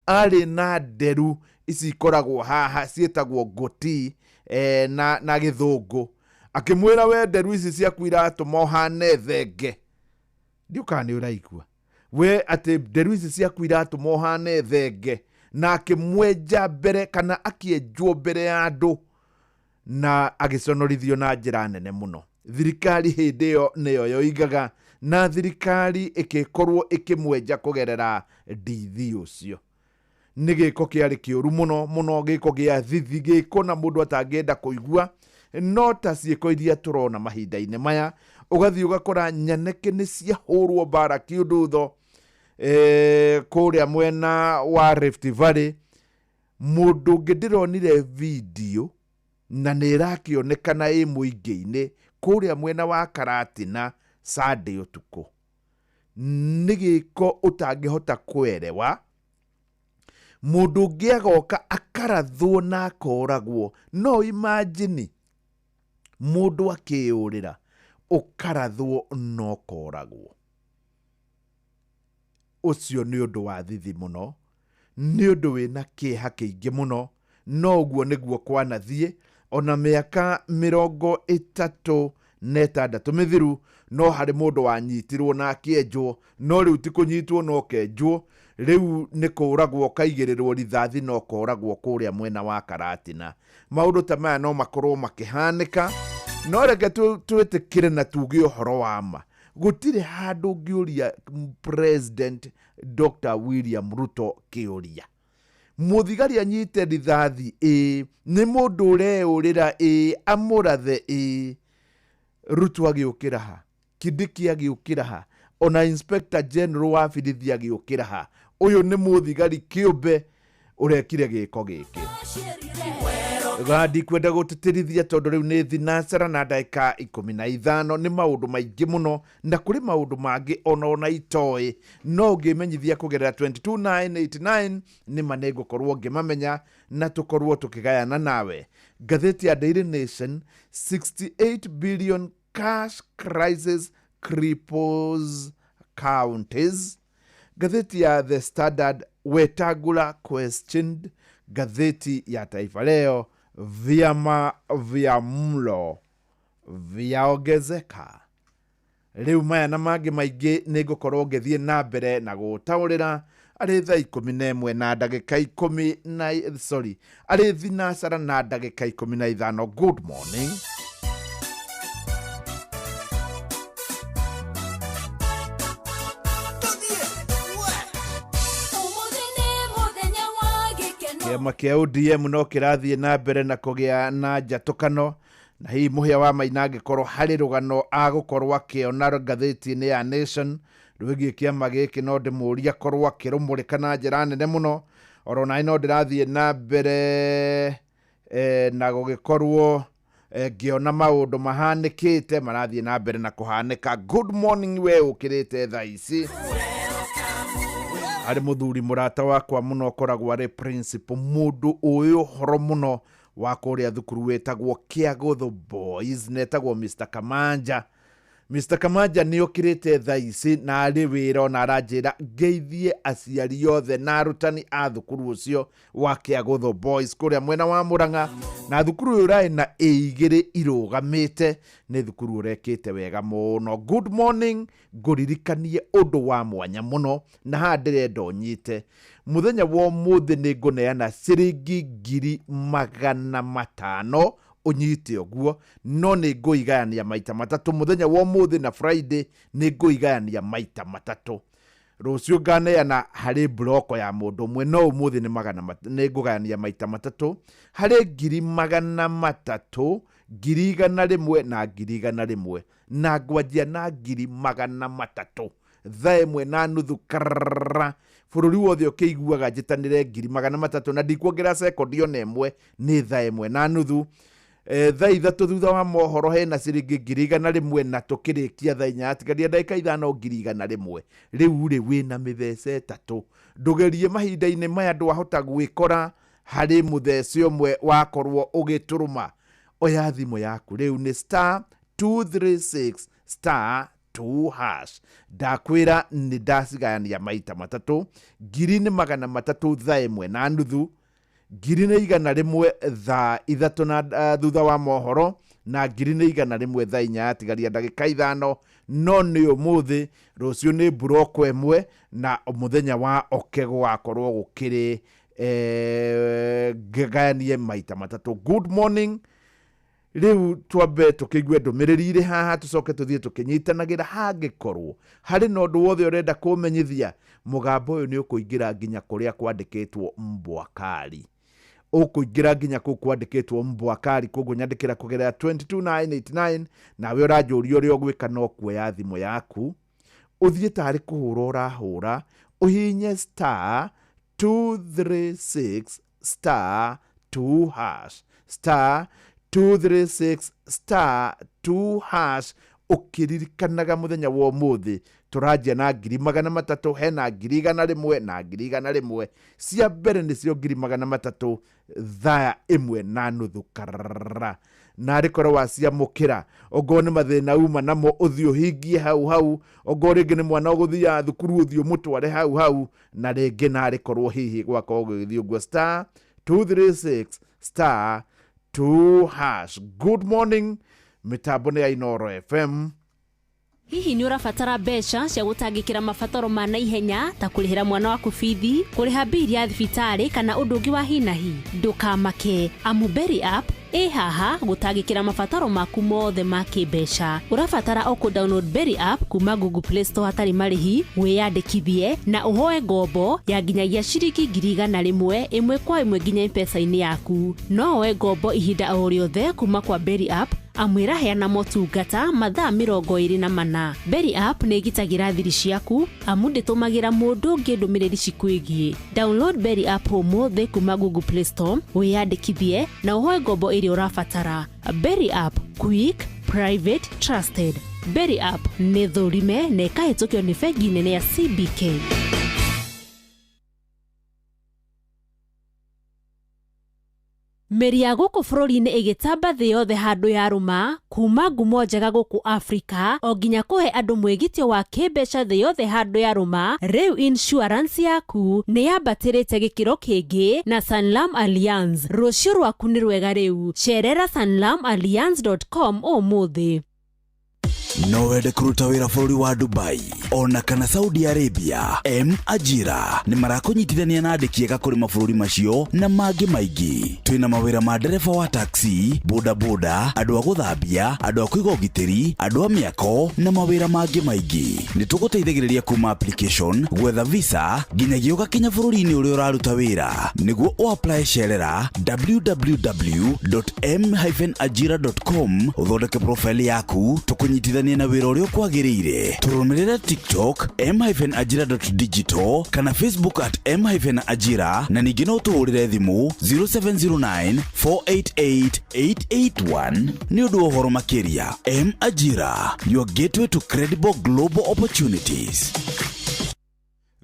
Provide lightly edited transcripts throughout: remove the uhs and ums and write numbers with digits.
ari na nderu ici ikoragwo haha cietagwo ngoti na githungu akimwira we nderu ici ciaku iratuma uhane thenge ndiuka ni uraigua we ati nderu ici ciaku iratuma uhane thenge na akimwenja mbere kana akienjwo mbere ya andu na agiconorithio na njira nene muno. Thirikari hindi yo niyo yoigaga na thirikari ikikorwo ikimwenja kugerera ndithi ucio. Nĩ gĩko kĩarĩ kĩũru mũno gĩko gĩa thithi gĩko na mũndũ atangĩenda kũigua no ta ciĩko iria tũrona mahinda-inĩ maya ũgathiĩ ũgakora nyanake nĩ ciahũrwo mbara kĩũndũtho kũrĩa mwena wa Rift Valley. Mũndũ ũngĩ ndĩronire video na nĩ ĩrakĩonekana ĩ mũingĩ-inĩ kũrĩa mwena wa Karatina Sunday ũtukũ. Nĩ gĩko ũtangĩhota kwerewa. Mũndũ ũngĩ agoka akarathwo na akoragwo. No imagine mũndũ akĩũrĩra ũkarathwo no koragwo. Ũcio nĩ ũndũ wa thithi mũno, nĩ ũndũ wĩna kĩeha kĩingĩ mũno. No ũguo nĩguo kwanathiĩ ona mĩaka 36 mĩthiru no harĩ mũndũ wanyitirwo na akĩenjwo. No rĩu ti kũnyitwo no kenjwo. Rĩu nĩ kũragwo kaigĩrĩrwo rithathi no koragwo kũrĩa mwena wa Karatina. Maũndũ ta maya no makorwo makĩhanĩka no reke twĩtĩkĩre na tuge ũhoro wa ma. Gũtirĩ handũ ngĩũria President Dr. William Ruto kĩũria. Mũthigari anyite rithathi nĩ mũndũ ũreũrĩra amũrathe Ruto agĩũkĩra ha, Kindiki agĩũkĩra ha, ona Inspector General wa borithi agĩũkĩra ha. Ũyũ nĩ mũthigari kĩũmbe ũrekire gĩko gĩkĩ. Gadi kwenda gũtĩtĩrithia tondũ rĩu nĩ thinacara na ndagĩka 15. Nĩ maũndũ maingĩ mũno na kũrĩ maũndũ mangĩ ona itoĩ no ngĩmenyithia kũgerera 22989 nĩ manegũkorwo ngĩmamenya na tũkorwo tũkĩgayana nawe. Ngathĩti ya Daily Nation, 68 billion cash crisis cripples counties. Gatheti ya The Standard, Wetangula questioned. Gatheti ya Taifa Leo, vyama vya mlo vyaongezeka. Rĩu maya na mangĩ maingĩ nĩngũkorwo ngĩthiĩ na mbere na gũtaũrĩra arĩ thaa 11 na ndagĩka 10 arĩ thinacara na ndagĩka 15. Good morning. Kĩama kĩa ODM no kĩrathiĩ na mbere na kũgĩa na njatũkano na hihi mũhĩa wa Maina angĩkorwo harĩ rũgano agũkorwo akĩona ngathĩti-inĩ ya Nation rwĩgiĩ kĩama gĩkĩ. No ndĩmũria korwo akĩrũmũrĩka na njĩra nene mũno. Orona no ndĩrathiĩ na mbere na gũgĩkorwo ngĩona maũndũ mahanĩkĩte marathiĩ na mbere na kũhanĩka. Good morning we ũkĩrĩte thaa ici. Arĩ mũthuri mũrata wakwa mũno koragwo arĩ principal, mũndũ ũyũ ũhoro mũno wa kũrĩa thukuru wĩtagwo Kĩagũthũ Boys, netagwo Mr. Kamanja. Mr. Kamanja nĩ okĩrĩte thaa ici na arĩ wĩra na aranjĩra ngeithie aciari othe na arutani a thukuru ũcio wa Kĩagũthũ Boys kũrĩa mwena wa Mũrang'a. Na thukuru ũyũ ũrarĩ na igĩrĩ irũgamĩte nĩ thukuru ũrekĩte wega mũno. Good morning. Ngũririkanie ũndũ wa mwanya mũno na haha ndĩrenda ũnyite. Mũthenya wa ũmũthĩ nĩ ngũneana ciringi 500 unyite oguo. No nĩ ngũigania maita matatũ. Mũthenya wa ũmũthĩ na Friday nĩ ngũigania maita matatũ. Rũciũ nganeana harĩ bloko ya mũndũ ũmwe. No ũmũthĩ nĩ ngũgania maita matatũ harĩ 300, 100 na 100 na ngwanjia na 300. Thaa 1:30 karra bũrũri wothe ũkĩiguaga njĩtanĩre 300 na ndikuongerera sekondi ona ĩmwe. Nĩ thaa 1:30. Thaa 3 thutha wa mohoro hena ciringi 100 na tũkĩrĩkia thaa 4 atigaria ndagĩka 5 100. Rĩu rĩ wĩna mĩthece 3 ndũgerie mahinda-inĩ maya ndwahota gwĩkora harĩ mũthece ũmwe wakorwo ũgĩtũrũma. Oya thimũ yaku rĩu nĩ *236 2 hash. Ndakwira ni ndacigania maita matatu. Ngiri nĩ 300 thaa ĩmwe na nuthu. Ngiri nĩ 100 thaa 3 na thutha wa mohoro. Na ngiri nĩ 100 thaa 4 yatigaria ndagĩka 5. No nĩ ũmũthĩ rũciũ nĩ buroko ĩmwe na mũthenya wa oke gũgakorwo gũkĩrĩ ngaganie maita matatu. Good morning. Riu twambe tukigwe ndũmĩrĩri ire haha tucoke tuthie tukinyitanagĩra hangĩkorwo harĩ na ũndũ wothe ũrenda kũmenyithia. Mũgambo ũyũ nĩ ũkũingĩra nginya kũrĩa kwandĩkĩtwo Mbwakari. Ũkũingĩra nginya kũu kwandĩkĩtwo Mbwakari, koguo nyandĩkĩra kũgerera 22989 nawe ũranjũria ũrĩa ũgwĩka no kuoya thimũ yaku ũthiĩ tarĩ kũhũra ũrahũra ũhinye star 236 star 2 hash star 236 star 2 hash. Ũkĩririkanaga mũthenya wa ũmũthĩ tũranjia na 300 hena 100 na 100 cia mbere nĩcio 300 thaa 1 na nuthu karara. Na rĩkorwo waciamũkĩra ogo nĩ mathĩna uma namo ũthiũ hingie hau ogo rĩngĩ nĩ mwana ũgũthia thukuru ũthiũ mũtware hau na rĩngĩ na rĩkorwo hihi gwakorwo gũgĩthiĩ ũguo star 236 star 2 hash. Good morning. Mitambo nĩ ya Inooro FM. Hihi nĩ ũrabatara mbeca cia gũtangĩkĩra mabataro ma naihenya ta kũrĩhĩra mwana waku bithi, kũrĩha bili ya thibitarĩ kana ũndũ ũngĩ wa hinahi? Ndũkamake, amu Berry app haha gũtangĩkĩra mabataro maku mothe ma kĩmbeca. Ũrabatara o download Berry app kuma Google Play Store hatarĩ marĩhi, wĩyandĩkithie na ũhoe ngombo ya nginyagia ciringi 100 ĩmwe kwa ĩmwe nginya M-Pesa-inĩ yaku. No oe ngombo ihinda o rĩothe kuma kwa Berry app amu ĩraheana motungata mathaa 24. Berry app nĩ ĩgitagĩra thiri ciaku amu ndĩtũmagĩra mũndũ ũngĩ ndũmĩrĩri cikwĩgiĩ. Download Berry app ũmũthĩ kuma Google Play Store, wĩyandĩkithie na ũhoe ngombo ĩrĩa ũrabatara. Berry app, quick, private, trusted. Berry app nĩ thũrime na ĩkahĩtũkio nĩ bengi nene ya CBK. Mĩri ya gũkũ bũrũri-inĩ ĩgĩtamba thĩ yothe handũ ya rũma, kuma ngumo njega gũkũ Afrika o nginya kũhe andũ mwĩgitio wa kĩmbeca thĩ yothe handũ ya rũma. Rĩu insurance yaku nĩ yambatĩrĩte gĩkĩro kĩngĩ na Sanlam Alliance. Rũciũ rwaku nĩ rwega rĩu. Cerera sanlamalliance.com ũmũthĩ. No wende kũruta wĩra bũrũri wa Dubai ona kana Saudi Arabia, Ajira nĩ marakũnyitithania na andĩki ega kũrĩ mabũrũri macio na mangĩ maingĩ. Twĩna mawĩra ma ndereba wa taxi, bodaboda, andũ a gũthambia, andũ a kũiga ũgitĩri, andũ a mĩako na mawĩra mangĩ maingĩ. Nĩ tũgũteithagĩrĩria kuma application, gwetha visa nginyagia ũgakinya bũrũri-inĩ ũrĩa ũraruta wĩra. Nĩguo ũapply cerera www.m-ajira.com ũthondeke profile yaku, tũkũnyitithania na wĩra ũrĩa ũkwagĩrĩire. Tũrũmĩrĩre TikTok m-ajira.digital kana Facebook @m-ajira na ningĩ no tũhũrĩre thimũ 0709488881 nĩ ũndũ wa ũhoro makĩria. M-Ajira, your gateway to credible global opportunities.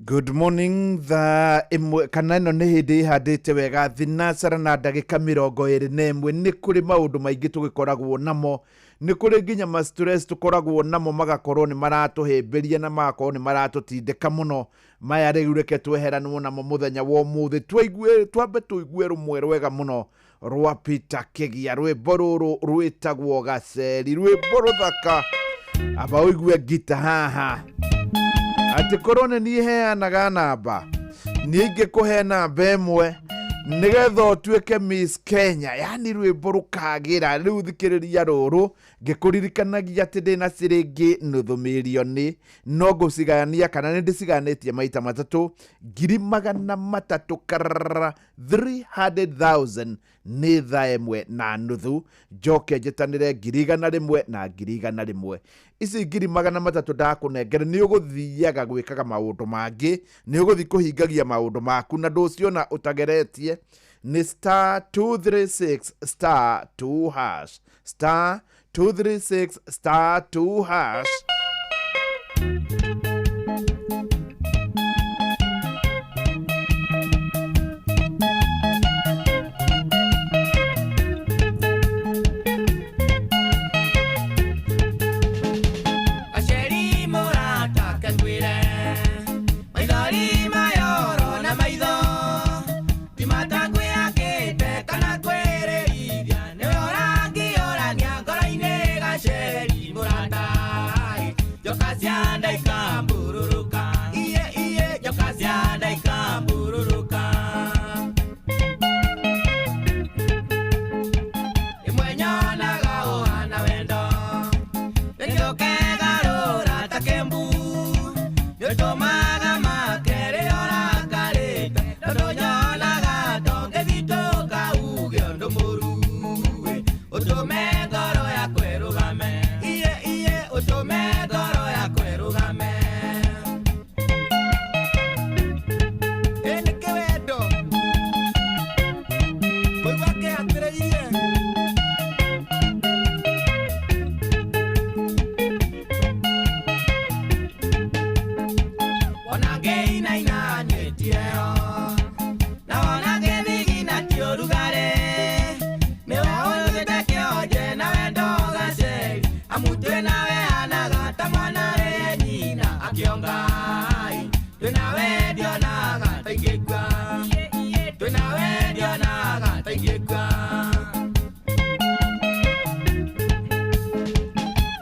Good morning. The kana ĩno nĩ hĩndĩ ĩhandĩte wega thinacara na ndagĩka 21 nĩ kũrĩ maũndũ maingĩ tũgĩkoragwo namo. Nĩ kũrĩ nginya ma stress tũkoragwo namo magakorwo nĩ maratũhĩmbĩria na magakorwo nĩ maratũtindĩka mũno. Maya rĩu reke tweheranwo namo mũthenya wa ũmũthĩ. Twambe tũigue rũmwe rwega mũno rwa Peter Kĩgia. Rwĩmbo rũrũ rwĩtagwo Gaceri. Rwĩmbo rũthaka. Aba ũigue ngita haha. Atĩ korwo nĩ niĩ heanaga namba, niĩ ingĩkũhe namba ĩmwe nĩgetha ũtuĩke Miss Kenya. Yani rwĩmbo rũkagĩra. Rĩu thikĩrĩria rũrũ ngĩkũririkanagia atĩ ndĩna ciringi nuthu mirioni, no ngũcigania kana nĩ ndĩciganĩtie maita matatũ, 300,000 karara 300,000 nĩ thaa 1 na nuthu. Njoke njĩtanĩre 100,000 na 100,000. Ici 300,000 ndakũnengere nĩ ũgũthiaga gwĩkaga maũndũ mangĩ, nĩ ũgũthiĩ kũhingagia maũndũ maku na ndũciona ũtageretie. Nĩ star 236 star 2 hash star 236 star 2 hash. Asheri Twinawe ndionaga taingĩka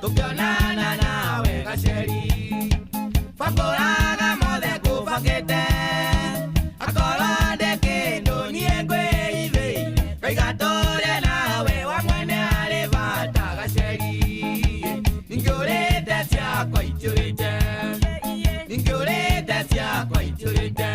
tukionana nawe gaceri bakũraga mothe ngũbakĩte akorwo ndĩ kĩndũ niĩ ngwĩithĩire ngaigatũre nawe wa mwene harĩ bata gaceri ningĩũrĩte ciakwa itiũrĩte ningĩũrĩte ciakwa itiũrĩte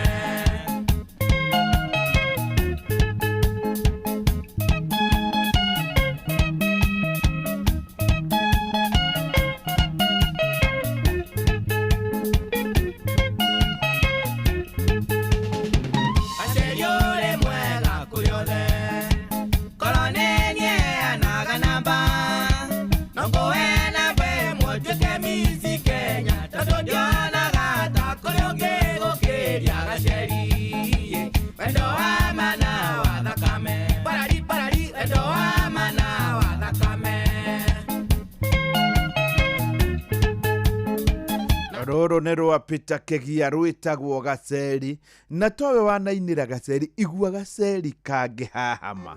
rũrũ nĩ rwa Peter Kĩgia rwĩtagwo Gaceri, na towe wanainĩra Gaceri igua Gaceri kangĩhahama.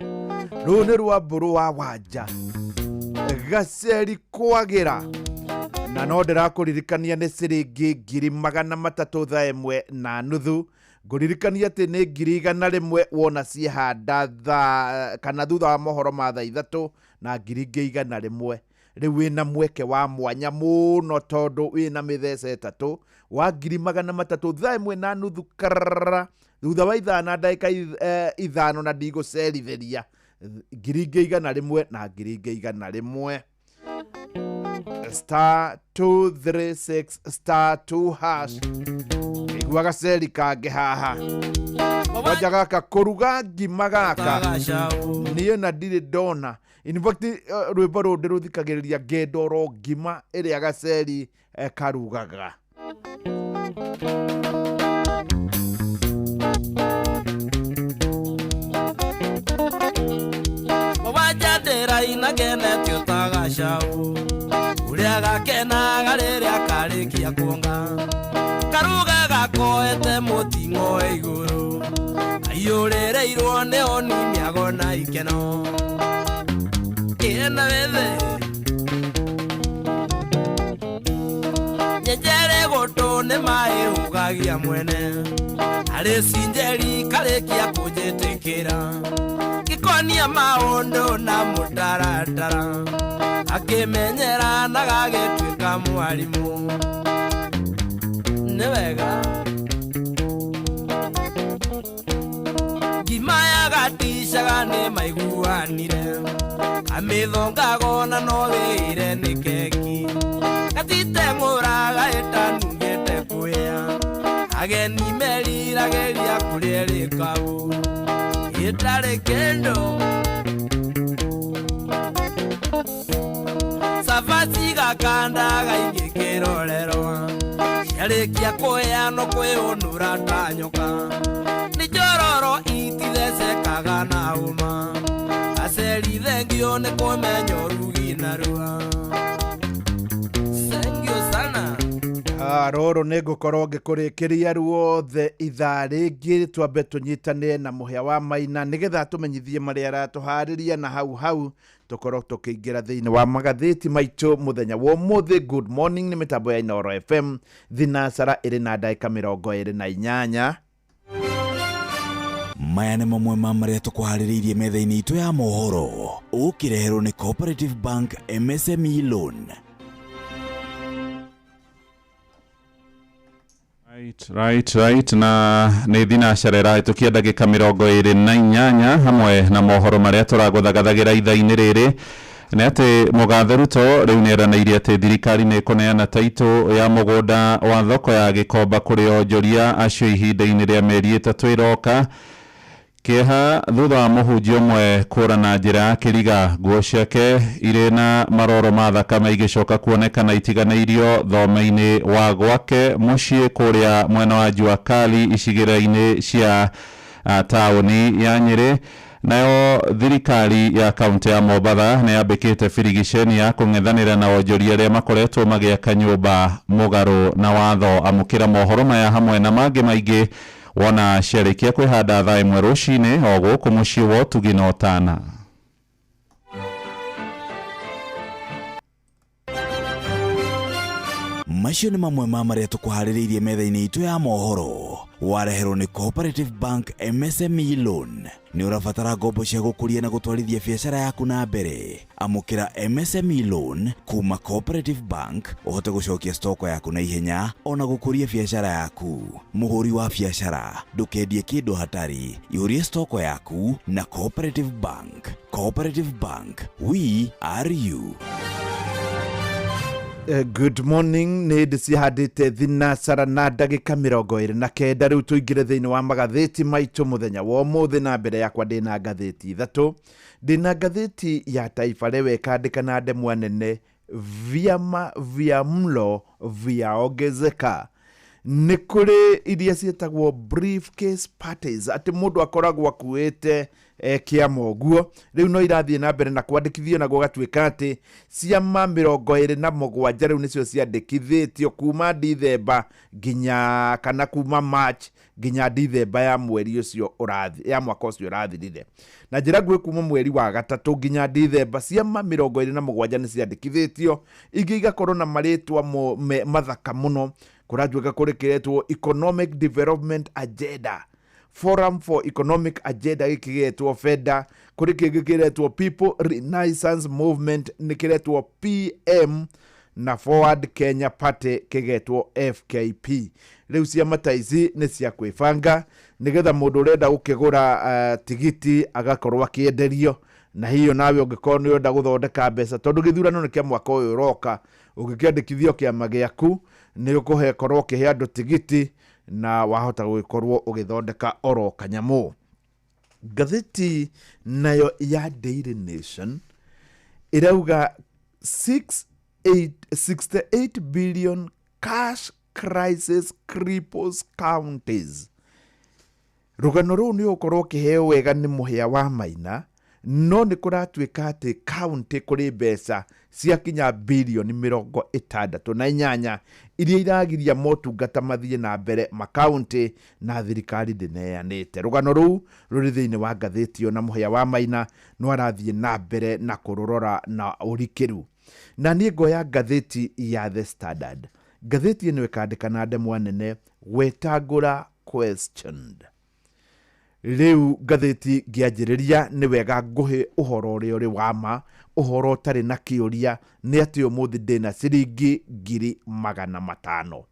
Rũrũ nĩ rwa Mbũrũ wa Wanja, Gaceri kwagĩra, na no ndĩrakũririkania nĩ ciringi 300,000 ngũririkania atĩ nĩ 100,000 wona ciehanda kana thutha wa mohoro ma thaa 3 na 100,000 rĩu wĩna mweke wa mwanya mũno tondũ wĩna mĩthece 3 wa 300,000 thaa 1:30 karara thutha wa 5 na ndagĩka 5 na ndigũcerithĩria 100,000 na 100,000 *236*2# igua Gaceri kangĩhaha wanja gaka kũruga ngima gaka niĩ na ndirĩ ndona. In fact, rwĩmbo rũu ndĩrũthikagĩrĩria ngĩndoro ngima ĩrĩa Gaceri karugaga. Wajadĩra inagenete ũtagacaũ ũrĩa gakenaga rĩrĩa karĩkia kuonga karuga gakoete mũting'o igũrũ aiyũrĩrĩirwo nĩ oni mĩago na ikeno ĩna wethe nyenjere gũtũ nĩ maĩ ũgagia mwene harĩ cinjeri karĩkia kũnjĩtĩkĩra gĩkonia maũndũ na mũtaratara akĩmenyera na gagĩtuĩka mwarimũ nĩ wega ngima yagatishaga nĩ maiguanire amĩthongago na no wĩire nĩ keki gatiteng'ũraga ĩtanungĩte kwĩa ageni meriragĩria kũrĩa rĩkabu ĩtarĩ kĩndũ cabaci gakandaga ingĩkĩrorerwa ciarĩkia kũheanwo kwĩũnũra ta nyoka nĩ njororo itithecekaga na ũma Gaceri thengio nĩ kũmenya ũrugi na rua thengio sana. Rũrũ nĩ ngũkorwo ngĩkũrĩkĩria ruothe ithaa rĩngĩ twambe tũnyitanĩre na mũhĩa wa Maina nĩgetha tũmenyithie marĩa aratũharĩria na hau tũkorwo tũkĩingĩra thĩinĩ wa magathĩti maitũ mũthenya wa ũmũthĩ. Good morning nĩ mĩtambo ya Inooro FM thinacara ĩrĩ na ndagĩka 28. Maya nĩ mamwe ma marĩa tũkũharĩrĩirie metha-inĩ itũ ya mohoro ũkĩreherwo nĩ Cooperative Bank MSME Loan. Right na nĩ thinacara ĩrahĩtũkia ndagĩka 28 hamwe na mohoro marĩa tũragũthagathagĩra ithaa-inĩ rĩrĩ nĩ atĩ Mũgathe Ruto rĩu nĩ eranĩire atĩ thirikari nĩ ĩkũneana taitũ ya mũgũnda wa thoko ya Gĩkomba kũrĩ onjoria acio ihinda-inĩ rĩa mĩeri 3 ĩroka. Kĩeha thutha wa mũhunjia ũmwe kũra na njĩra ya kĩriga nguo ciake irĩ na maroro ma thakame igĩcoka kuonekana itiganĩirio thome-inĩ wa gwake mũciĩ kũrĩa mwena wa Juakali icigĩrĩra-inĩ cia taũni ya Nyĩrĩ. Nayo thirikari ya kaunti ya Mombatha nĩ yambĩkĩte birigiceni ya kũng'ethanĩra na onjoria arĩa makoretwo magĩaka nyũmba mũgarũ na watho. Amũkĩra mohoro maya hamwe na mangĩ maingĩ wona ciarĩkia kwĩhanda thaa ĩmwe rũcinĩ o gũkũ mũciĩ wa Ũtugi na Otana. Macio nĩ mamwe ma marĩa tũkũharĩrĩirie metha-inĩ itũ ya mohoro. Wareherwo nĩ Cooperative Bank MSME Loan. Nĩ ũrabatara ngombo cia gũkũria na gũtwarithia biacara yaku na mbere. Amũkĩra MSME Loan kuma Cooperative Bank ũhote gũcokia stoko yaku na ihenya ona gũkũria biacara yaku. Mũhũri wa biacara ndũkendie kĩndũ hatari, ihũrie stoko yaku na Cooperative Bank. Cooperative Bank, we are you. Good morning, nĩ ndĩ cihandĩte thinacara na ndagĩka 29 rĩu tũingĩre thĩinĩ wa magathĩti maitũ mũthenya wa ũmũthĩ, na mbere yakwa ndĩna ngathĩti ithatũ. Ndĩna ngathĩti ya Taifa Leo ĩkandĩka na ndemwa nene, vyama vya mlo vyaongezeka. Nĩ kũrĩ iria ciĩtagwo briefcase parties, atĩ mũndũ akoragwo akuĩte kĩama ũguo. Rĩu no irathiĩ na mbere na kwandĩkithio na gũgatuĩka atĩ ciama 27 rĩu nĩcio ciandĩkithĩtio kuma Dithemba nginya kana kuma March nginya Dithemba ya mweri ũcio ya mwaka ũcio ũrathirire. Na njĩra nguhĩ kuma mweri wa gatatũ nginya Dithemba ciama 27 nĩ ciandĩkithĩtio, ingĩ igakorwo na marĩtwa mathaka mũno. Kũranjwĩka kũrĩ kĩretwo Economic Development Agenda, Forum for Economic Agenda gĩkĩgetwo FEDA, kũrĩ kĩngĩ kĩretwo People Renaissance Movement nĩ kĩretwo PM, na Forward Kenya Party kĩgetwo FKP. Rĩu ciama ta ici nĩ cia kwĩbanga nĩgetha mũndũ ũrenda gũkĩgũra tigiti agakorwo akĩenderio, na hiyo nawe ũngĩkorwo nĩ ũrenda gũthondeka mbeca tondũ gĩthurano nĩ kĩa mwaka ũyũ ũroka, ũngĩkĩandĩkithio kĩama gĩaku nĩ ũkũkorwo ũkĩhe andũ tigiti na wahota gũgĩkorwo ũgĩthondeka oro kanyamũ. Ngathĩti nayo ya Daily Nation ĩrauga 68 billion cash crisis cripples counties. Rũgano rũu nĩ ũkorwo ũkĩheo wega nĩ mũhĩa wa Maina, no nĩ kũratuĩka atĩ county kũrĩ mbeca ciakinya bilioni 68 iria iragiria motungata mathiĩ na mbere makaunti na thirikari ndĩneanĩte. Rũgano rũu rũrĩ thĩinĩ wa ngathĩti ĩyo na mũhĩa wa Maina no arathiĩ na mbere na kũrũrora na ũrikĩru. Na niĩ ngoya ngathĩti ya The Standard. Ngathĩti ĩno ĩkandĩka na ndemwa nene, Wetangula questioned. Rĩu ngathĩti ngĩanjĩrĩria nĩ wega ngũhe ũhoro ũrĩa ũrĩ wa ma, ũhoro ũtarĩ na kĩũria, nĩ atĩ ũmũthĩ ndĩna ciringi 500,000.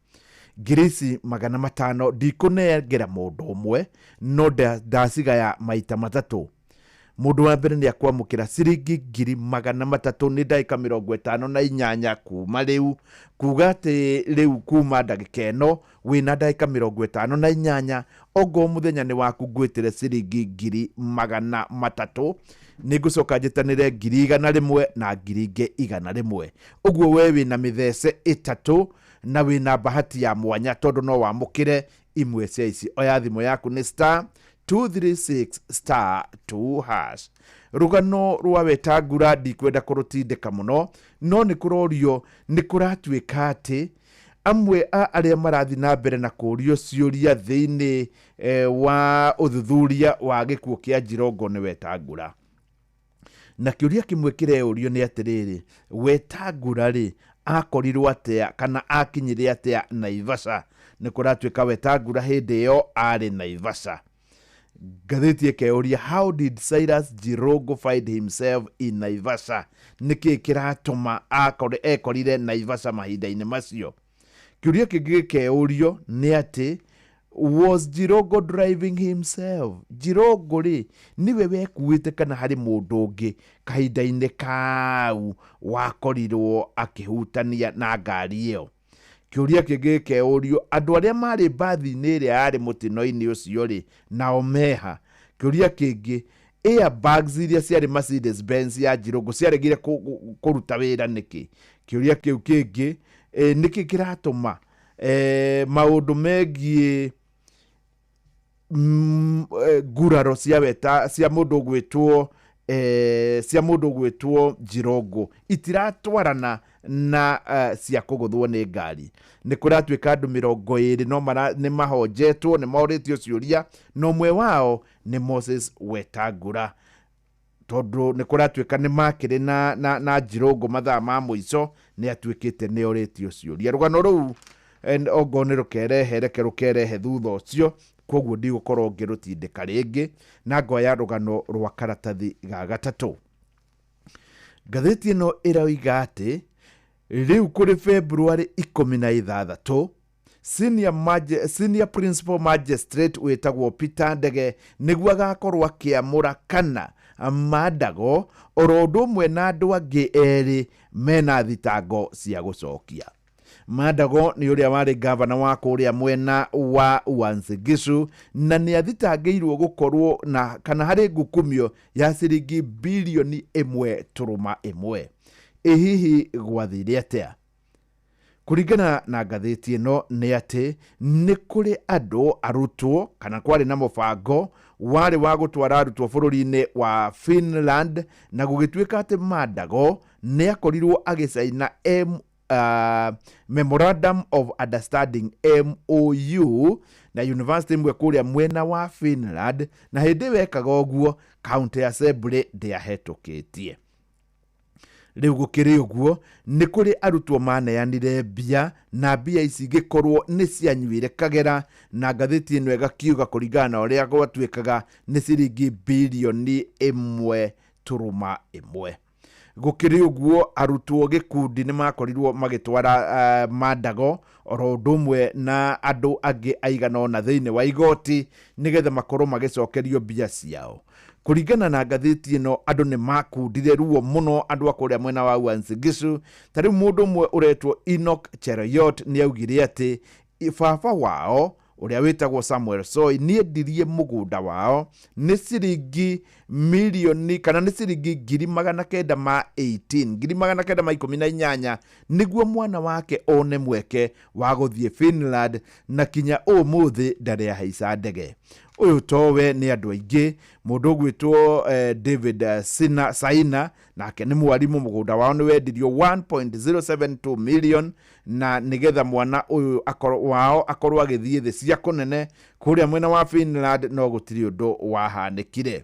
Ngiri ici 500 ndikũnengera mũndũ ũmwe, no ndacigaya maita matatũ. Mũndũ wa mbere nĩ akwamũkĩra ciringi 300,000 nĩ ndagĩka 58 kuma rĩu, kuga atĩ rĩu kuma ndagĩka ĩno wĩna ndagĩka 58 ogo mũthenya nĩ waku ngwĩtĩre ciringi 300,000. Nĩ ngũcoka njĩtanĩre 100 na 100. Ũguo we wĩna mĩthece 3 na wĩna bahati ya mwanya tondũ no wamũkĩre imwe cia ici. Oya thimũ yaku nĩ *236*2#. Rũgano rwa Wetangula ndikwenda kũrũtindĩka mũno, no nĩ kũrorio nĩ kũratuĩka atĩ amwe a arĩa marathi na mbere na kũrio ciũria thĩinĩ wa ũthuthuria wa gĩkuũ kĩa Jirongo nĩ Wetangula. Na kĩũria kĩmwe kĩreũrio nĩ atĩrĩrĩ, Wetangula rĩ akorirwo atĩa kana akinyire atĩa Naivasha? Nĩ kũratuĩka Wetangula hĩndĩ ĩyo arĩ Naivasha. Ngathĩti ĩkeuria, how did Cyrus Jirongo find himself in Naivasha? Nĩkĩ kĩratũma ekorire Naivasha mahinda-inĩ macio? Kĩũria kĩngĩ gĩkeurio nĩ atĩ, was Jirongo driving himself? Jirongo rĩ niwe wekuĩte kana harĩ mũndũ ũngĩ kahinda-inĩ kau wakorirwo akĩhutania na ngari ĩyo? Kĩũria kĩngĩ gĩkeurio, andũ arĩa marĩ mbathi-inĩ ĩrĩa yarĩ mũtino-inĩ ũcio rĩ nao meha? Kĩũria kĩngĩ, airbags iria ciarĩ Mercedes Benz ya Jirongo ciaregire kũruta wĩra nĩkĩ? Kĩũria kĩu kĩngĩ, nĩkĩ kĩratũma maũndũ megiĩ nguraro cia mũndũ gwĩtwo cia mundu gwitwo Jirongo itiratwarana na cia kuguthwo ni ngari. Ni kuratuika andu 20 no ni mahonjetwo, ni maũrĩtio ciũria, no mwe wao ni Moses Wetangula, tondu ni kuratuika ni makiri na Jirongo mathaa ma muico ni atuikite ni oritio ciũria. Rugano ruu ogone rukerehe thutha ucio, koguo ndigũkorwo ngĩrũtindĩka rĩngĩ na ngoya rũgano rwa karatathi ga gatatu. Ngathĩti ĩno ĩroiga atĩ rĩu kũrĩ February 16 senior principal magistrate wĩtagwo Peter Ndege nĩguo agakorwo akĩamũra kana Mandago oro ũndũ ũmwe na andũ angĩ erĩ mena thitango cia gũcokia. Mandago ni uria wari governor wa kuria mwena wa Uasin Gishu na ni athitangĩirwo gukorwo na kana hari ngukumio ya ciringi bilioni 1.1. Hihi gwathire atia? Kuringana na ngathĩti ĩno ni ati ni kuri andu arutwo kana kwari na mũbango wari wa gutwara arutwo bũrũri-inĩ wa Finland na gũgĩtuĩka ati Mandago ni akorirwo agicaina Memorandum of Understanding MOU na university imwe kuria mwena wa Finland, na hindi wekaga ũguo county assembly ndiahetoketie. Riu gukiri uguo ni kuri arutwo maneanire mbia na mbia ici gikorwo ni cianyuire kagera, na ngathĩti ĩno ĩgakiuga kũringana na ũrĩa gwatuĩkaga ni ciringi bilioni 1.1. Gukiri uguo arutwo gikundi ni makorirwo magitwara Mandago oro ũndũ ũmwe na andu angĩ aigana ona thĩinĩ wa igoti nigetha makorwo magicokerio mbia ciao. Kuringana na ngathĩti ĩno andu ni makundire ruo muno andu akuria mwena wa Uasin Gishu. Tari mundu ũmwe uretwo Enoch Cheruiyot ni augire ati baba wao uria witagwo Samuel Soi ni endirie mugunda wao ni ciringi milioni kana ni ciringi 918 niguo mwana wake one mweke wa guthie Finland, na kinya umuthi ndari haica ndege. Uyu towe ni andu aingi. Mundu gwitwo David Saina nake ni mwarimu, mugunda wao ni wendirio 1.072 million, na nigetha mwana uyu akorwo agithie thi cia kunene kuria mwena wa Finland no gutiri undu wahanikire.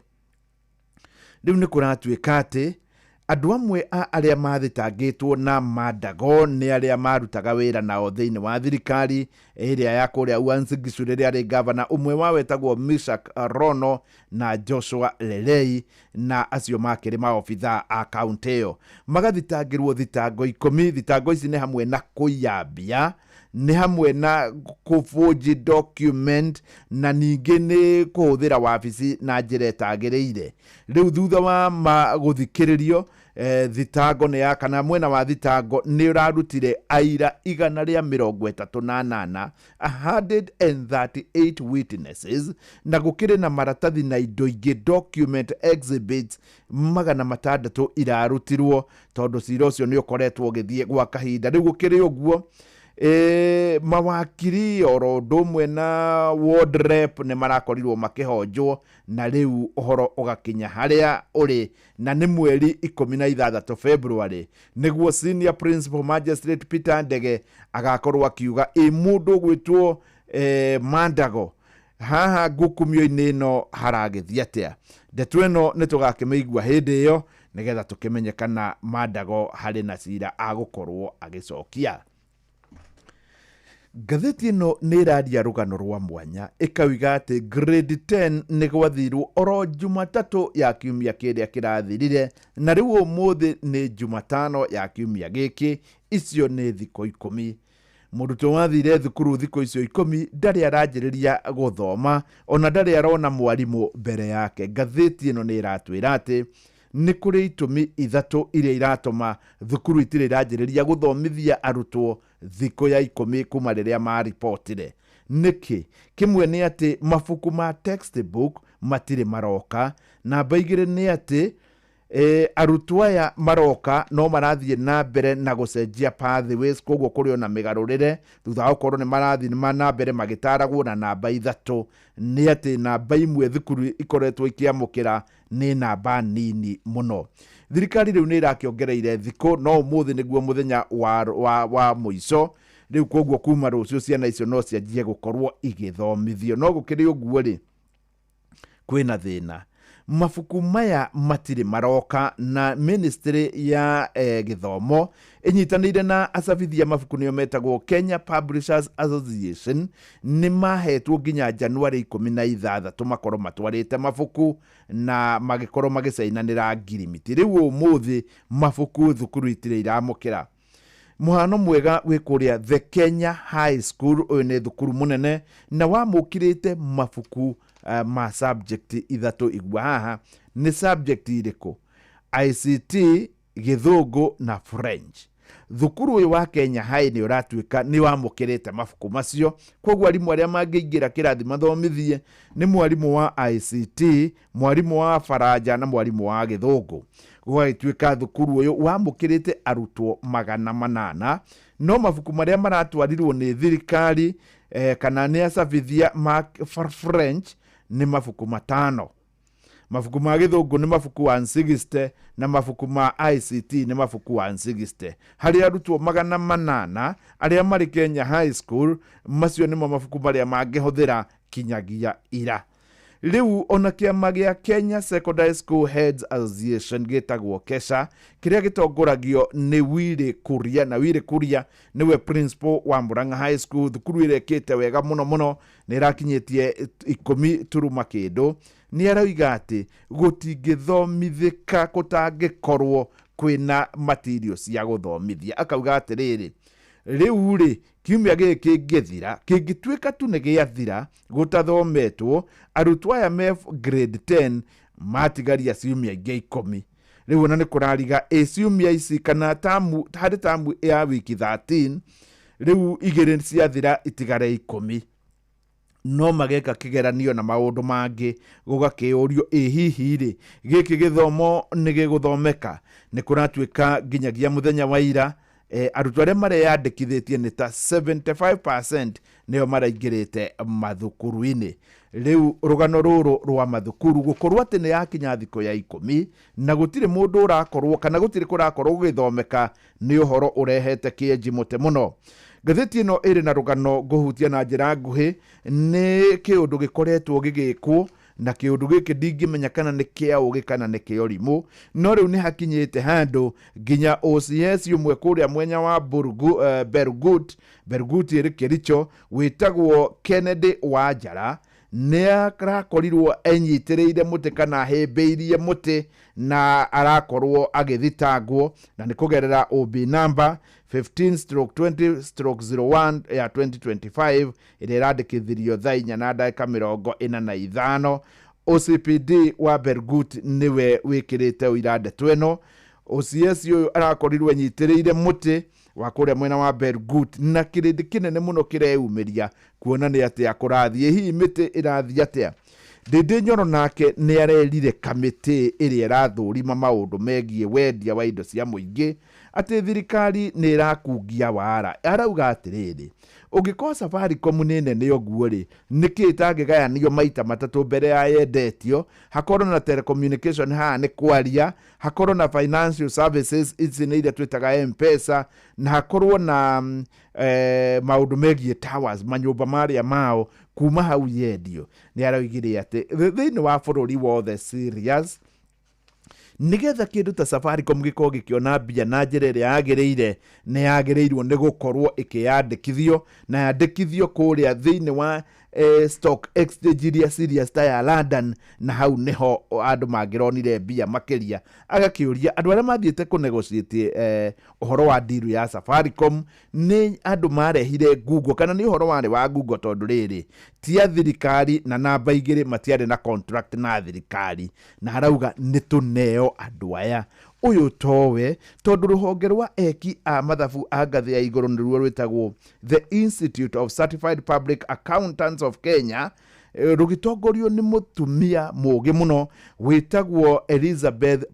Riu ni kuratuika ati andu amwe aria mathitangitwo na Mandago ni aria marutaga wira nao thiini wa thirikari iria ya kuria Uasin Gishu riria ari governor umwe wa wetagwo Mishak Rono na Joshua Lelei, na acio makiri maobitha a kaunti iyo magathitangirwo thitango 10. Thitango ici ni hamwe na kuyambia, ni hamwe na kuforge document, na ningi ni kuhuthira wabici na njira itagiriire. Riu thutha wa guthikiririo thitango ni ya kana mwena wa thitango ni urarutire aira 138 138 witnesses, na gukire na maratathi na indo ingi document exhibits 600 irarutirwo tondu cira ucio ni ukoretwo githie gwa kahinda. Riu gukire uguo mawakiri oro ndumwe na ward rep ni marakorirwo makihonjwo, na riu uhoro ugakinya haria uri, na ni mweri 16 February niguo senior principal magistrate Peter Ndege agakorwo akiuga mundu gwitwo Mandago haha ngukumio-ini ino haragithia atia. Ndeto ino nitugakimigua hindi iyo nigetha tukimenyekana Mandago hari na cira agukorwo agicokia. Ngathĩti ĩno nĩ ĩraria rũgano rwa mwanya ĩkauga atĩ grade 10 nĩ gwathirwo oro Jumatatu ya kiumia kĩrĩa kĩrathirire, na rĩu ũmũthĩ nĩ Jumatano ya kiumia gĩkĩ. Icio nĩ thikũ 10. Mũrutwo wathire thukuru thikũ icio 10 ndarĩ aranjĩrĩria gũthoma, ona ndarĩ arona mwarimũ mbere yake. Ngathĩti ĩno nĩ ĩratwĩra atĩ ni kuri itumi ithatu iria iratuma thukuru itire iranjĩrĩria guthomithia arutwo thikũ ya 10 kuma rĩrĩa maripotire. Niki kimwe ni ati mabuku ma textbook matire maroka, na baigire ni ati arutwo aya maroka no marathie na mbere na gucenjia pathways koguo kuri ona migarurire thutha gukorwo ni marathie na mbere magitaragwo na namba 3 ni ati namba imwe thukuru ikoretwo ikiamukira ni namba nini muno. Thirikari riu ni irakiongereire thiko no umuthi niguo muthenya wa muico riu koguo kuma rucio ciana icio no cianjie gukorwo igithomithio no gukiri uguo ri kwina thina mafuku maya matire maroka na ministry ya githomo inyitanire na acabithia mafuku niyo metagwo Kenya Publishers Association ni mahetwo nginya January 16 makorwo matwarite mafuku na magikorwo magicainanira ngirimiti riu umuthi mafuku thukuru itire iramukira. Muhano mwega wikuria The Kenya High School uyu ni thukuru munene na wamukirite mafuku ma subject 3 igwa haha ni subject iriko ICT, Githungu na French. Thukuru uyu wa Kenya High ni uratuika ni wamukirite mafuku macio koguo arimu aria mangiingira kirathi mathomithie ni mwarimu wa ICT, mwarimu wa Faraja na mwarimu wa Githungu. Gwatuika thukuru uyu wamukirite arutwo 800 no mafuku maria maratwarirwo ni thirikari kana ni acabithia ma French ni mafuku 5. Mafuku ma Githungu ni mafuku 160 na mafuku ma ICT ni mafuku 160. Hari arutwo 800 aria mari Kenya High School macio ni mafuku maria mangihuthira kinyagia ira. Riu ona kiama gia Kenya Secondary School Heads Association gitagwo KESA kiria gitongoragio ni Wire Kuria na Wire Kuria niwe principal wa Murang'a High School. Thukuru irekete wega muno ni rakinyitie 10 turuma kindu ni arauga ati gutingithomithika kutangikorwo kwina materials ya guthomithia. Akauga atiriri riu ri kiumia giki githira kingituika tu ni giathira gutathometwo arutwo aya me grade 10 matigaria ciumia ingi 10. Riu ona ni kurariga ciumia ici kana tamu ya wiki 13 riu igiri ciathira itigare 10 no mageka kigeranio na maundu mangi gugakiurio hihi ri giki githomo ni giguthomeka. Ni kuratuika nginyagia muthenya wa ira arutwo aria mareyandikithitie ni ta 75% nio maraingirite mathukuru-ini. Riu rugano ruru rwa mathukuru gukorwo ati ni yakinya thiko ya 10 na gutire mundu urakorwo kana gutire kurakorwo githomeka ni uhoro urehete kienji mute muno. Gatheti ino iri na rugano guhutia na njira nguhi ni kiundu gikoretwo gigikwo na kiundu giki ndingimenya kana ni kia ugi kana ni kiorimu no riu ni hakinyite handu nginya OCS umwe kuria mwenya wa Bergut iri Kericho witagwo Kennedy Wanjara ni arakorirwo enyitireire muti kana hembeirie muti na arakorwo agithitangwo na ni kugerera OB number 15/20/01 ya 2025 ire radikithirio thainya na ndagika 45. OCPD wa Bergut niwe wikirite uirade tweno. OCS uyu arakorirwo enyitireire muti wa kuria mwena wa Bergut na kirindi kinene muno kireumiria kuona ni ati akurathie hi miti irathi atia. Ndindi Nyoro nake ni arerire kamiti iria irathurima maundu megie wendia wa indo cia muingi ati thirikari ni irakungia wara. Arauga atiriri ungikosa Safaricom ni nene oguo ri niki tangigayanio maita 3 mbere ya yendetio hakorwo na telecommunication ha ni kwaria hakorwo na financial services ici ni iria twitaga M-Pesa na hakorwo na maundu megie towers manyumba maria mao kuma hau yendio. Ni araugire ati thiini wa bururi wothe serious nigetha kindu ta Safaricom giko gikiona mbia na njira iria yagireire ni yagireirwo ni gukorwo ikiyandikithio na yandikithio kuria thiini wa stock exchange iria serious ta ya London na hau niho andu magironire mbia makiria. Agakiuria andu aria mathiete ku negotiate uhoro wa deal ya Safaricom ni andu marehire Google kana ni uhoro wari wa Google tondu riri tia thirikari na namba igiri matiari na contract na thirikari na arauga ni tuneo andu aya uyu towe tondu ruhonge rwa eki a mathabu a ngathi ya iguru niruo rwitagwo the Institute of Certified Public Accountants of Kenya rugitongorio ni mutumia mugi muno witagwo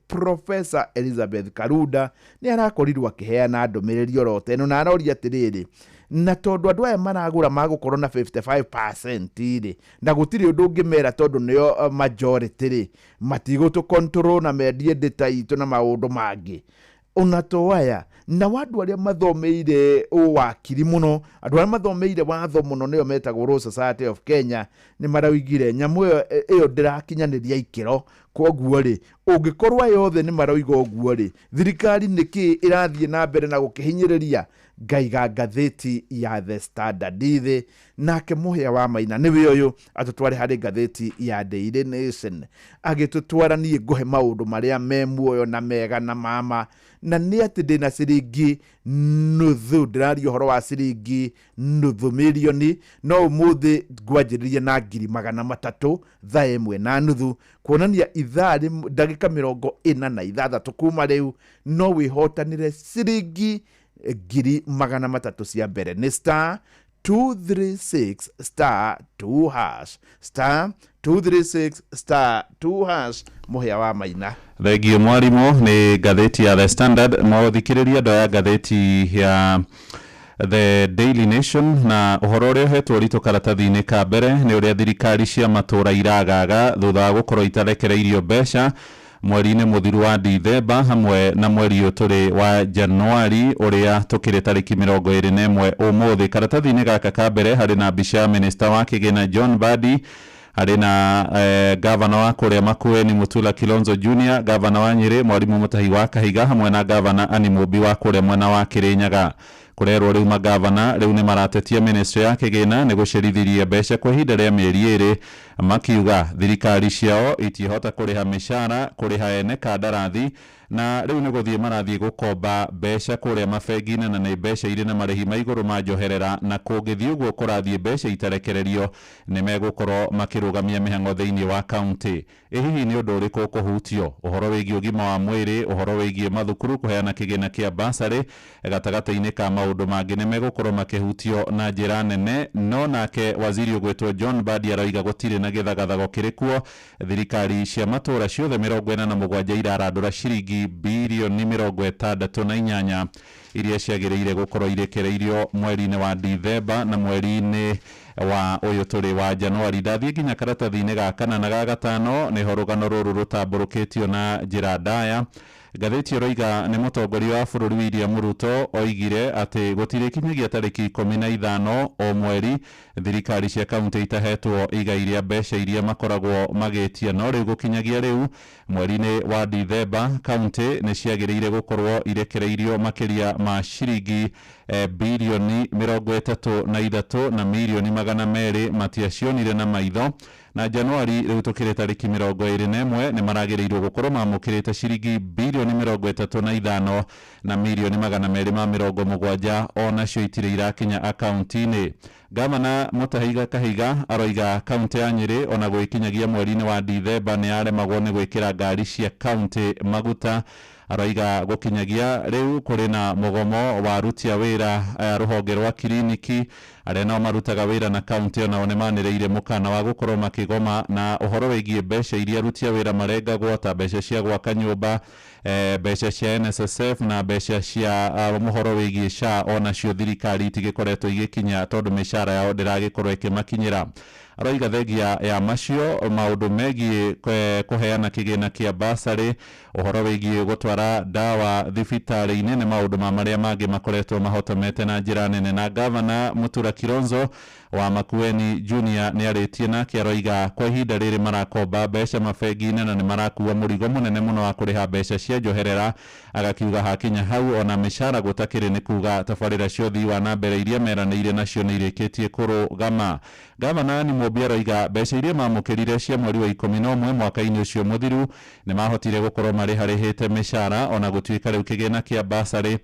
Professor Elizabeth Karuda ni arakorirwo akiheana ndumiriri orote no na aroria atiriri na tondu andu aya maragura magukorwo na 55% ri na gutiri undu ungimera tondu niyo majority ri matigoto control na mendie data itu na maundu mangi unato aya na wandu aria mathomeire wakiri muno andu aria mathomeire watho muno niyo metagwo Law Society of Kenya ni marawigire nyamu iyo ndirakinyaniria ikiro koguo ri ungikorwa yothe ni maroiga oguo ri thirikari niki irathie na mbere na gukihinyiriria ngaiga ngatheti ya The Standard ithe nake muhia wa maina niwe uyu atutware hari ngatheti ya Daily Nation agitutwara nie nguhe maundu maria memuoyo na mega na mama na ni ati ndina ciringi nuthu ndirario horo wa ciringi nuthu milioni no umuthi ngwanjiririe na 300,000 thaa imwe na nuthu kuonania ithari ndagika 46 kuma riu no wihotanire ciringi 300,000 cia mbere ni star 236 star 2 hash star 236 star 2 hash muhia wa maina. Thegio mwarimu ni ngatheti ya The Standard mwathikiriria ndo ya ngatheti ya The Daily Nation na uhoro uria uhetwo rito karatathi-ini ka mbere ni uria thirikari cia matura iragaga thutha wa gukorwo itarekereirio mbeca mweri-ini muthiru wa Dithemba hamwe na mweri uturi wa Januari uria tukiri tariki 21 umuthi. Karatathi-ini gaka ka mbere hari na mbica minister wa kigina John Mbadi, hari na gavana wa kuria Makueni Mutula Kilonzo Junior, gavana wa Nyeri Mwalimu Mutahi wa Kahiga hamwe na gavana Anne Mumbi wa kuria mwena wa Kirinyaga. Kurerwo riu magavana riu ni maratetia ministry ya kigina ni gucirithirie mbeca kwa ihinda ria mieri iri makiuga thirikari ciao itihota kuriha mishara kuriha ene kandarathi na riu ni guthie marathie gukomba mbeca kuria mabengine na ni mbeca iri na marihi ma iguru ma njoherera na kungithie uguo kurathie mbeca itarekererio ni megukorwo makirugamia mihango thiini wa county. Hihi ni undu uriku kuhutio uhoro wigie ugima wa mwiri, uhoro wigie mathukuru kuheana kigina kia basari gatagata-ini ka maundu mangi ni megukorwo makihutio na njira nene. No nake waziri ugwetwo John Mbadi aroiga gutire na githagathago kirikuo thirikari cia matura ciothe 47 irarandura ciringi bilioni 68 iria ciagiriire gukorwo irekereirio mweri-ini wa Dithemba na mweri-ini wa uyu turi wa Januari. Ndathie nginya karatathi-ini ga kana na ga gatano ni horugano ruru rutamburukitio na njira ndaya. Ngatheti oroiga ni mutongoria wa bururi William Ruto oigire ati gutire kinyagia tariki 15 o mweri thirikari cia kaunti itahetwo igai ria mbeca iria makoragwo magetia no riu gukinyagia riu mweri-ini wa Dithemba kaunti ni ciagiriire gukorwo irekereirio makiria ma ciringi bilioni 33 na milioni 200 matiacionire na maitho. Na Januari riu tukire tariki 21 ni maragereirwo gukorwo mamukirite ciringi bilioni 35 na milioni 270 ona cio itire irakinya akaunti-ini. Gavana Mutahi Kahiga aroiga kaunti ya Nyeri ona gwikinyagia mweri-ini wa Dithemba ni aremagwo ni gwikira ngari cia kaunti maguta. Aroiga gukinyagia riu kuri na mugomo wa aruti a wira ruhonge rwa kiriniki aria no marutaga wira na kaunti ona one manireire mukana wa gukorwo makigoma na uhoro wigie mbeca iria aruti a wira marengagwo ta mbeca cia gwaka nyumba, mbeca cia NSSF na mbeca cia muhoro wigie SHA ona cio thirikari itigikoretwo igikinya tondu mishara yao ndiragikorwo ikimakinyira. Aroiga thengia ya macio maundu megie kuheana kigina kia basari, uhoro wigie gutwara dawa thibitari-ini ni maundu maria mangi makoretwo mahotomete na njira nene. Na gavana Mutula Kilonzo wa Makueni Junior ni aritie na kiaroiga kwa ihinda riri marakomba mbeca mabengine na ni marakuwa murigo munene muno wa kuriha mbeca cia njoherera. Agakiuga hakinya hau ona mishara gutakiri ni kuga tabarira cio thii wa na mbere iria meraniire nacio ni irikitie kurugama. Gavana ni Mumbi aroiga mbeca iria mamukirire cia mweri wa 11 mwaka-ini ucio muthiru ni mahotire gukorwo marihite mishara ona gutuika riu kigina kia basari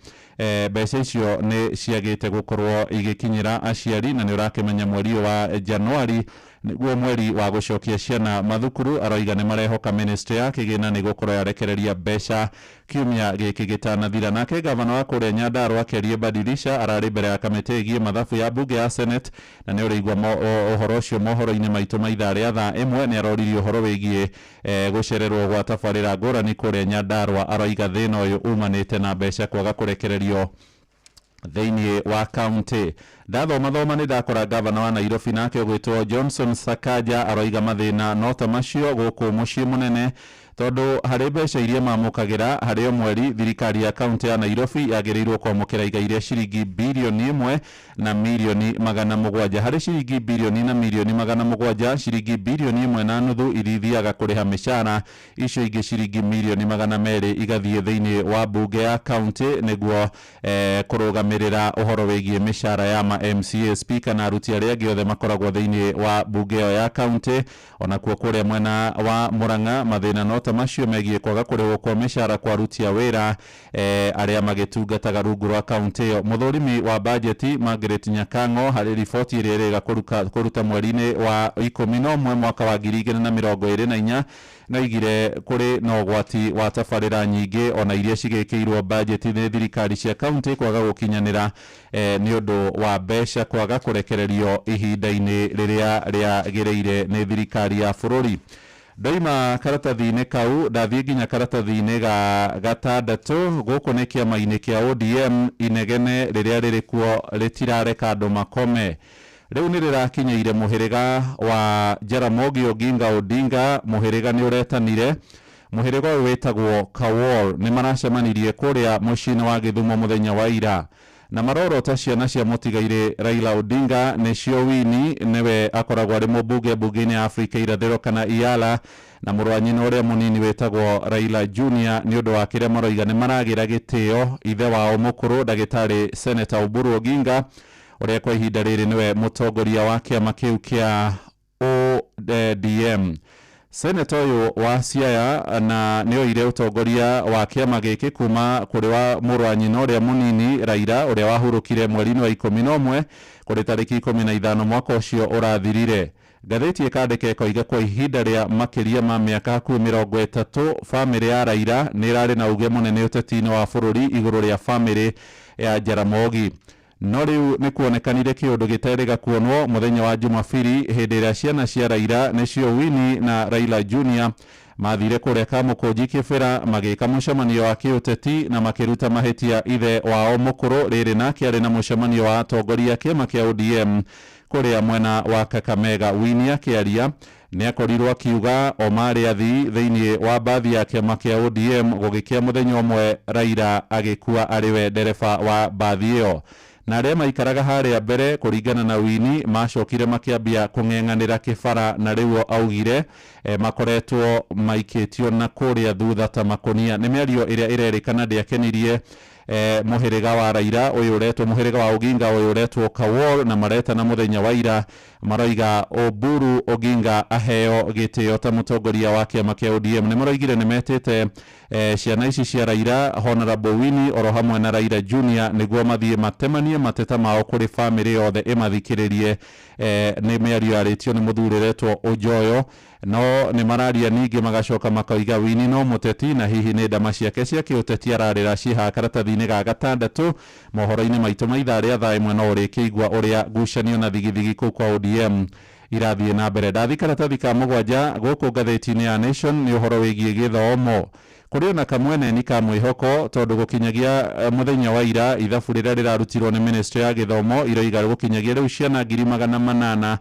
mbeca icio ni ciagite gukorwo igikinyira aciari na ni urakimenya mweri wa Januari niguo mweri wa gucokia ciana mathukuru. Aroiga nĩ marehoka ministry ya kĩgĩna nĩ gũkorwo yarekereria mbeca kiumia gĩkĩ gĩtanathira. Nake gavana wa kũrĩa Nyandarua Kerie Badilisha ararĩ mbere ya kamĩtĩ ĩgiĩ mathabu ya bunge ya Senate, na nĩ ũrĩigua ũhoro ũcio mohoro-inĩ maitũ ma ithaa rĩa thaa ĩmwe. Nĩ aroririe ũhoro wĩgiĩ gũcererwo gwa tabarĩra ngũrani kũrĩa Nyandarua. Aroiga thĩna ũyũ umanĩte na mbeca kwaga kũrekererio thĩinĩ wa kaunti. Ndathoma nĩ ndakora gavana wa Nairobi nake ũgwĩtwo Johnson Sakaja aroiga mathĩna no ta macio gũkũ mũciĩ mũnene, tondũ harĩ mbeca iria mamũkagĩra harĩ o mweri thirikari ya kaunti ya Nairobi yagĩrĩirwo kwamũkĩra igai ciringi bilioni 1 na milioni 700 harĩ ciringi bilioni na milioni 700. Ciringi bilioni 1.5 irithiaga kũrĩha mĩcara, icio ingĩ ciringi milioni 200 igathiĩ thĩinĩ wa bunge ya kaunti nĩguo kũrũgamĩrĩra ũhoro wĩgiĩ mĩcara ya MCA, speaker na aruti arĩa angĩ othe makoragwo thĩinĩ wa bunge ĩyo ya kaunti. Ona kuo kũrĩa mwena wa Murang'a mathĩna no ta macio megiĩ kwaga kũrĩhwo kwa mĩcara kwa aruti a wĩra arĩa magĩtungataga rungu rwa kaunti ĩyo. Mũthũrimi wa bajeti Margaret Nyakango harĩ riboti ĩrĩa ĩrĩga kũruta mweri-inĩ wa 11 mwaka wa 2024 naigire kũrĩ na ũgwati wa tabarĩra nyingĩ ona iria cigĩkĩirwo bajeti nĩ thirikari cia kaunti kwaga gũkinyanĩra nĩ ũndũ wa mbeca kwaga kũrekererio ihinda-inĩ rĩrĩa rĩagĩrĩire nĩ thirikari ya bũrũri. Ndoima karatathi-inĩ kau ndathiĩ nginya karatathi-inĩ gatandatũ. Gũkũ nĩ kĩama-inĩ kĩa ODM inegene rĩrĩa rĩrĩ kuo rĩtirareka andũ makome. Rĩu nĩ rĩrakinyĩire mũhĩrĩga wa Jaramogi Oginga Odinga. Mũhĩrĩga nĩ ũretanire. Mũhĩrĩga ũyũ wĩtagwo Kawol nĩ maracemanirie kũrĩa mũciĩ-inĩ wa Gĩthumo mũthenya wa ira, na marorota ciana cia mũtigaire Raila Odinga nĩcio Winnie nĩwe akoragwo arĩ mũmbunge bunge-inĩ ya Afrika irathĩro kana Iala, na mũrũ wa nyina ũrĩa mũnini wĩtagwo Raila Junior nĩ ũndũ wa kĩrĩa maroiga nĩ maragĩra gĩtĩo ithe wao mũkũrũ ndagĩtarĩ Senator Oburu Oginga ũrĩa kwa ihinda rĩrĩ nĩwe mũtongoria wa kĩama kĩu kĩa ODM. Senator ũyũ wa Siaya na nĩ oire ũtongoria wa kĩama gĩkĩ kuma kũrĩ wa mũrũ wa nyina ũrĩa mũnini Raila ũrĩa wahurũkire mweri-inĩ wa 11 kũrĩ tarĩki 15 mwaka ũcio ũrathirire. Ngathĩti ĩkandĩka ĩkoiga kwa ihinda rĩa makĩria ma mĩaka hakuhĩ 30 bamĩrĩ ya Raila nĩ ĩrarĩ na uge mũnene ũteti-inĩ wa bũrũri igũrũ rĩa bamĩrĩ ya Jaramogi. No rĩu nĩ kuonekanire kĩũndũ gĩterĩga kuonwo mũthenya wa Jumapili hĩndĩ ĩrĩa ciana cia Raila nĩcio Winnie na Raila Junior mathire kũrĩa Kamũkũnji Kĩbĩra magĩka mũcemanio wa kĩũteti na makĩruta mahĩtia ithe wao mũkũrũ rĩrĩ nake arĩ na mũcemanio wa atongoria kĩama kĩa ODM kũrĩa mwena wa Kakamega. Winnie akĩaria nĩ akorirwo akiuga o marĩ athi thĩinĩ wa bathi ya kĩama kĩa ODM gũgĩkia mũthenya ũmwe Raila agĩkua arĩ we ndereba wa bathi ĩyo, na arĩa maikaraga harĩa mbere kũringana na Winnie macokire makĩambia kũng'eng'anĩra kĩbara, na rĩu augire makoretwo maikĩtio na kũrĩa thutha ta makonia. Nĩ mĩario ĩrĩa ĩrerĩkana ndĩakenirie mũhĩrĩga wa Raila ũyũ ũretwo mũhĩrĩga wa Oginga ũyũ ũretwo Kawol, na maretana mũthenya wa ira maroiga Oburu Oginga aheo gĩtĩo ta mũtongoria wa kĩama kĩa ODM. Nĩ maroigire nĩ metĩte ciana ici cia Raila Honorable Winnie oro hamwe na Raila Junior nĩguo mathiĩ matemanie mateta mao kũrĩ bamĩrĩ yothe ĩmathikĩrĩrie. Nĩ mĩario yarĩtio nĩ mũthuri ũretwo Ojoyo, no nĩ mararia ningĩ magacoka makoiga Winnie no mũteti na hihi nĩ ndama ciake cia kĩũteti ararĩra ciĩha karatathi-inĩ ga gatandatũ. Mohoro-inĩ maitũ ma ithaa rĩa thaa ĩmwe no ũrĩkĩigua ũrĩa ngucanio na thigithigi kũu kwa ODM irathiĩ na mbere. Ndathi karatathi ka mũgwanja gũkũ ngathĩti-inĩ ya Nation nĩ ũhoro wĩgiĩ gĩthomo. Kũrĩ na kamweneni ka mwĩhoko tondũ gũkinyagia mũthenya wa ira ithabu rĩrĩa rĩrarutirwo nĩ ministry ya gĩthomo iroiga gũkinyagia rĩu ciana 831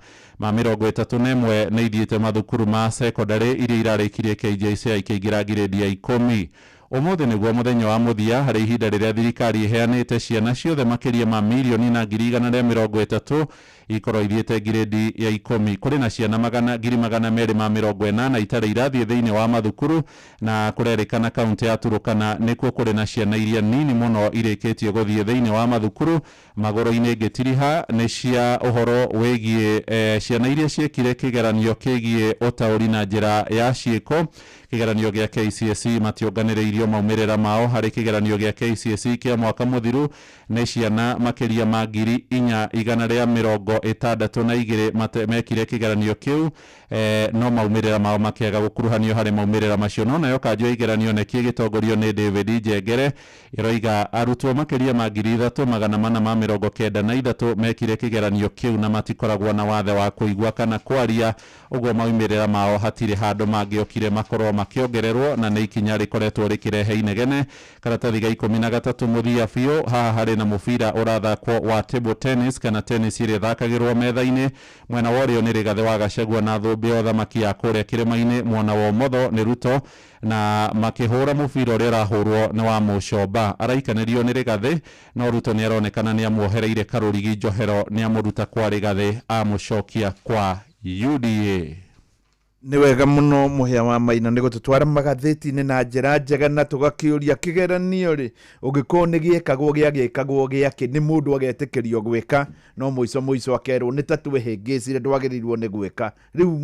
nĩ ithiĩte mathukuru ma secondary iria irarĩkirie KJCI ikĩingĩra grade ya 10. Ũmũthĩ nĩguo mũthenya wa mũthia harĩ ihinda rĩrĩa thirikari iheanĩte ciana ciothe makĩria ma milioni na 130 ikorwo ithiĩte grade ya 10. Kũrĩ na ciana 280 itarĩ irathiĩ thĩinĩ wa mathukuru, na kũrerĩkana kaunti ya Turukana nĩkuo kũrĩ na ciana iria nini mũno irĩkĩtie gũthiĩ thĩinĩ wa mathukuru. Magũrũ-inĩ ngĩtiriha nĩ cia ũhoro wĩgiĩ ciana iria ciekire kĩgeranio kĩgiĩ ũtaũri na njĩra ya ciĩko. Kĩgeranio gĩa KCSE mationganĩrĩirio gũthuthurio maumĩrĩra mao harĩ kĩgeranio gĩa KCSE kĩa mwaka mũthiru nĩ ciana makĩria ma 4,162 mekire kĩgeranio kĩu no maumĩrĩra mao makĩaga gũkuruhanio harĩ maumĩrĩra macio. No nayo kanjũ ya igeranio neki gĩtongorio nĩ David Njengere ĩroiga arutwo makĩria ma 3,493 mekire kĩgeranio kĩu na matikoragwo na wathe wa kũigua kana kwaria, ũguo maumĩrĩra mao hatirĩ handũ mangĩokire makorwo makĩongererwo na nĩ ikinya rĩkoretwo rĩkĩrehe inegene. Karatathi ga 13 mũthia biũ haha harĩ na mũbira ũrathakwo wa table tennis kana tennis ĩrĩa ĩthakagĩrwo metha-inĩ. Mwena wa ũrĩo nĩ Rigathĩ wa Gachagua na thũmbĩ ya ũthamaki ya kũrĩa kĩrĩma-inĩ, mwena wa ũmotho nĩ Ruto na makĩhũra mũbira ũrĩa ũrahũrwo nĩ wa Mũcomba. Araikanĩrio nĩ Rigathĩ no Ruto nĩ aronekana nĩ amuohereire Karũrigi njohero nĩ amũruta kwa Rigathĩ amũcokia kwa UDA. Nĩ wega mũno Mũhĩa wa Maina nĩ gũtũtwara magathĩti-inĩ na njĩra njega na tũgakĩũria kĩgeranio rĩ ũngĩkorwo nĩ gĩkagwo gĩake nĩ mũndũ agetĩkĩrio gwĩka no mũico akerwo nĩ ta twĩhĩngĩcire ndwagĩrĩirwo nĩ gwĩka. Rĩu